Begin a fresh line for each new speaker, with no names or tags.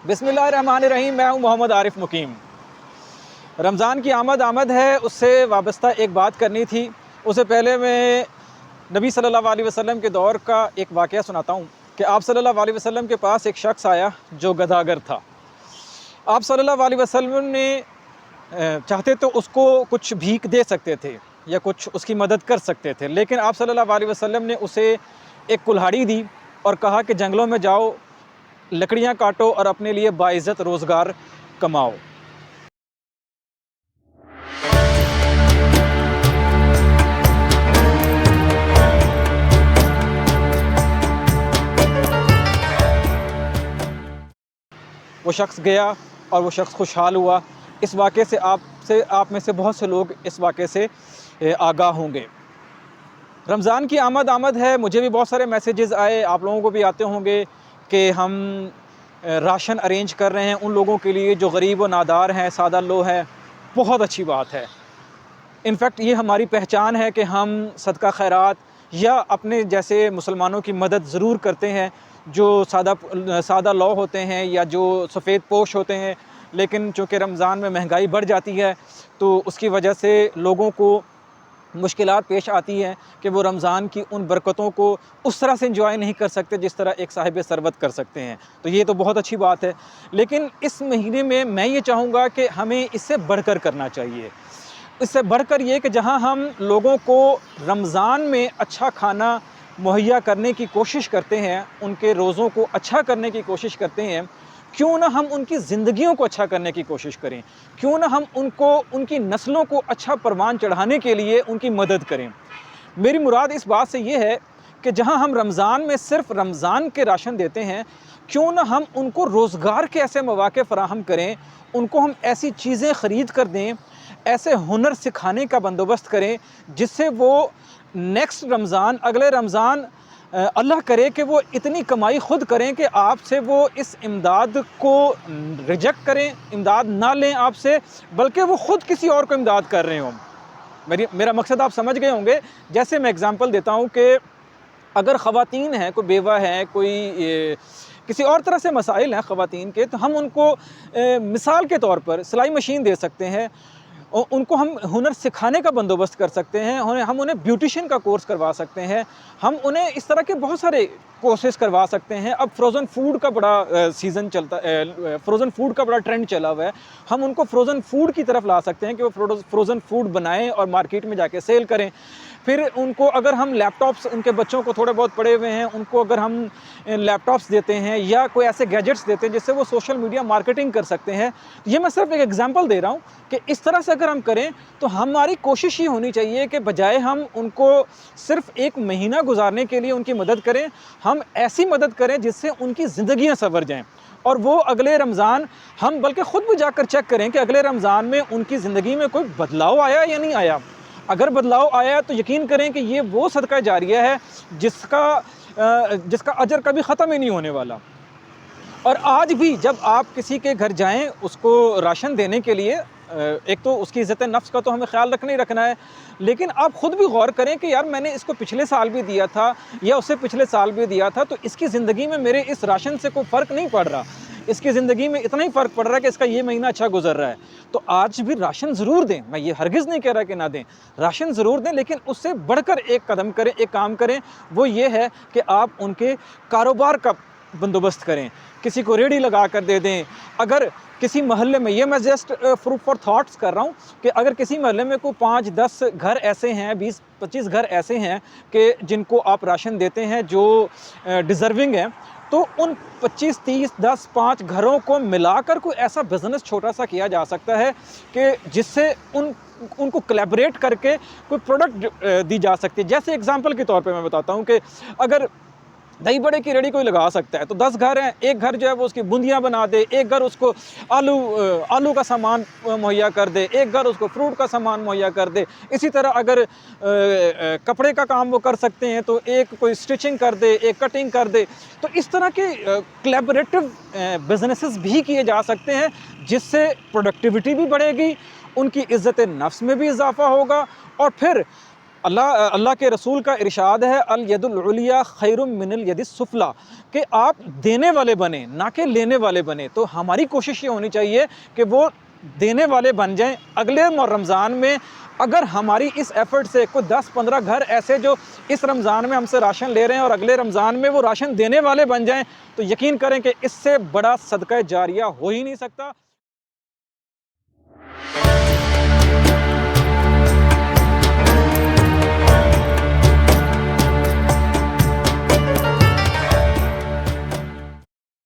बिस्मिल्लाहिर्रहमानिर्रहीम। मैं हूँ मोहम्मद आरिफ मुकीम। रमज़ान की आमद है, उससे वाबस्ता एक बात करनी थी। उससे पहले मैं नबी सल्लल्लाहु अलैहि वसल्लम के दौर का एक वाक़या सुनाता हूँ कि आप सल्लल्लाहु अलैहि वसल्लम के पास एक शख्स आया जो गदागर था। आप सल्लल्लाहु अलैहि वसल्लम ने चाहते तो उसको कुछ भीख दे सकते थे या कुछ उसकी मदद कर सकते थे, लेकिन आप सल्लल्लाहु अलैहि वसल्लम ने उसे एक कुल्हाड़ी दी और कहा कि जंगलों में जाओ, लकड़ियाँ काटो और अपने लिए बाइज़्ज़त रोज़गार कमाओ। वो शख्स गया और वो शख्स खुशहाल हुआ। इस वाक़े से आप में से बहुत से लोग इस वाक़े से आगाह होंगे। रमज़ान की आमद है, मुझे भी बहुत सारे मैसेजेस आए, आप लोगों को भी आते होंगे कि हम राशन अरेंज कर रहे हैं उन लोगों के लिए जो गरीब व नादार हैं, सादा लोग हैं। बहुत अच्छी बात है। इनफैक्ट ये हमारी पहचान है कि हम सदका खैरात या अपने जैसे मुसलमानों की मदद ज़रूर करते हैं, जो सादा लौ होते हैं या जो सफ़ेद पोश होते हैं। लेकिन चूँकि रमज़ान में महंगाई बढ़ जाती है, तो उसकी वजह से लोगों को मुश्किलात पेश आती हैं कि वो रमज़ान की उन बरकतों को उस तरह से एंजॉय नहीं कर सकते जिस तरह एक साहिब सरबत कर सकते हैं। तो ये तो बहुत अच्छी बात है। लेकिन इस महीने में मैं ये चाहूँगा कि हमें इससे बढ़कर करना चाहिए। इससे बढ़कर ये कि जहाँ हम लोगों को रमज़ान में अच्छा खाना मुहैया करने की कोशिश करते हैं, उनके रोज़ों को अच्छा करने की कोशिश करते हैं, क्यों ना हम उनकी ज़िंदगियों को अच्छा करने की कोशिश करें? क्यों ना हम उनको उनकी नस्लों को अच्छा परवान चढ़ाने के लिए उनकी मदद करें? मेरी मुराद इस बात से ये है कि जहाँ हम रमज़ान में सिर्फ़ रमज़ान के राशन देते हैं, क्यों ना हम उनको रोज़गार के ऐसे मौक़े फ़राहम करें, उनको हम ऐसी चीज़ें ख़रीद कर दें, ऐसे हुनर सिखाने का बंदोबस्त करें, जिससे वो नेक्स्ट रमज़ान, अगले रमज़ान अल्लाह करे कि वो इतनी कमाई ख़ुद करें कि आपसे वो इस इमदाद को रिजेक्ट करें, इमदाद ना लें आपसे, बल्कि वो ख़ुद किसी और को इमदाद कर रहे हों। मेरा मकसद आप समझ गए होंगे। जैसे मैं एग्ज़ाम्पल देता हूँ कि अगर ख़वातीन हैं, कोई बेवा है, कोई किसी और तरह से मसाइल हैं ख़वातीन के, तो हम उनको मिसाल के तौर पर सिलाई मशीन दे सकते हैं। उनको हम हुनर सिखाने का बंदोबस्त कर सकते हैं, हम उन्हें ब्यूटिशियन का कोर्स करवा सकते हैं, हम उन्हें इस तरह के बहुत सारे कोर्सेज़ करवा सकते हैं। अब फ्रोज़न फूड का बड़ा सीज़न चलता फ्रोज़न फूड का बड़ा ट्रेंड चला हुआ है। हम उनको फ्रोज़न फूड की तरफ ला सकते हैं कि वो फ्रोज़न फूड बनाएँ और मार्केट में जाके सेल करें। फिर उनको अगर हम लैपटॉप्स, उनके बच्चों को थोड़े बहुत पढ़े हुए हैं, उनको अगर हम लैपटॉप्स देते हैं या कोई ऐसे गैजेट्स देते हैं जिससे वो सोशल मीडिया मार्केटिंग कर सकते हैं। ये मैं सिर्फ एक एग्जांपल दे रहा हूँ कि इस तरह से अगर हम करें तो हमारी कोशिश ये होनी चाहिए कि बजाय हम उनको सिर्फ एक महीना गुजारने के लिए उनकी मदद करें, हम ऐसी मदद करें जिससे उनकी ज़िंदगियाँ संवर जाएँ और वो अगले रमज़ान, हम बल्कि ख़ुद भी जाकर चेक करें कि अगले रमज़ान में उनकी ज़िंदगी में कोई बदलाव आया या नहीं आया। अगर बदलाव आया तो यकीन करें कि ये वो सदका जारिया है जिसका अजर कभी ख़त्म ही नहीं होने वाला। और आज भी जब आप किसी के घर जाएं उसको राशन देने के लिए, एक तो उसकी इज़्ज़त नफ्स का तो हमें ख़्याल रखना ही रखना है, लेकिन आप ख़ुद भी गौर करें कि यार मैंने इसको पिछले साल भी दिया था या उससे पिछले साल भी दिया था, तो इसकी ज़िंदगी में मेरे इस राशन से कोई फ़र्क नहीं पड़ रहा। इसकी ज़िंदगी में इतना ही फ़र्क पड़ रहा है कि इसका ये महीना अच्छा गुजर रहा है। तो आज भी राशन ज़रूर दें, मैं ये हरगिज़ नहीं कह रहा कि ना दें, राशन ज़रूर दें, लेकिन उससे बढ़कर एक कदम करें, एक काम करें, वो ये है कि आप उनके कारोबार का बंदोबस्त करें, किसी को रेहड़ी लगा कर दे दें। अगर किसी मोहल्ले में, ये मैं जस्ट फूड फॉर थॉट्स कर रहा हूँ कि अगर किसी मोहल्ले में कोई 5-10 घर ऐसे हैं, 20-25 घर ऐसे हैं कि जिनको आप राशन देते हैं जो डिज़र्विंग हैं, तो उन 25, 30, 10, 5 घरों को मिलाकर कोई ऐसा बिज़नेस छोटा सा किया जा सकता है कि जिससे उनको कोलैबोरेट करके कोई प्रोडक्ट दी जा सकती है। जैसे एग्जांपल के तौर पे मैं बताता हूँ कि अगर दही बड़े की रेहड़ी कोई लगा सकता है, तो 10 घर हैं, एक घर जो है वो उसकी बूंदियाँ बना दे, एक घर उसको आलू का सामान मुहैया कर दे, एक घर उसको फ्रूट का सामान मुहैया कर दे। इसी तरह अगर कपड़े का काम वो कर सकते हैं तो एक कोई स्टिचिंग कर दे, एक कटिंग कर दे। तो इस तरह के कोलैबोरेटिव बिजनेसेस भी किए जा सकते हैं, जिससे प्रोडक्टिविटी भी बढ़ेगी, उनकी इज़्ज़त नफ्स में भी इजाफा होगा और फिर अल्लाह के रसूल का इरशाद है, अल यदुल उलिया खैरुम मिनल यदिस सुफला, कि आप देने वाले बने ना कि लेने वाले बने। तो हमारी कोशिश ये होनी चाहिए कि वो देने वाले बन जाएं। अगले रमज़ान में अगर हमारी इस एफ़र्ट से कोई 10-15 घर ऐसे जो इस रमज़ान में हमसे राशन ले रहे हैं और अगले रमज़ान में वो राशन देने वाले बन जाएं, तो यकीन करें कि इससे बड़ा सदका जारिया हो ही नहीं सकता।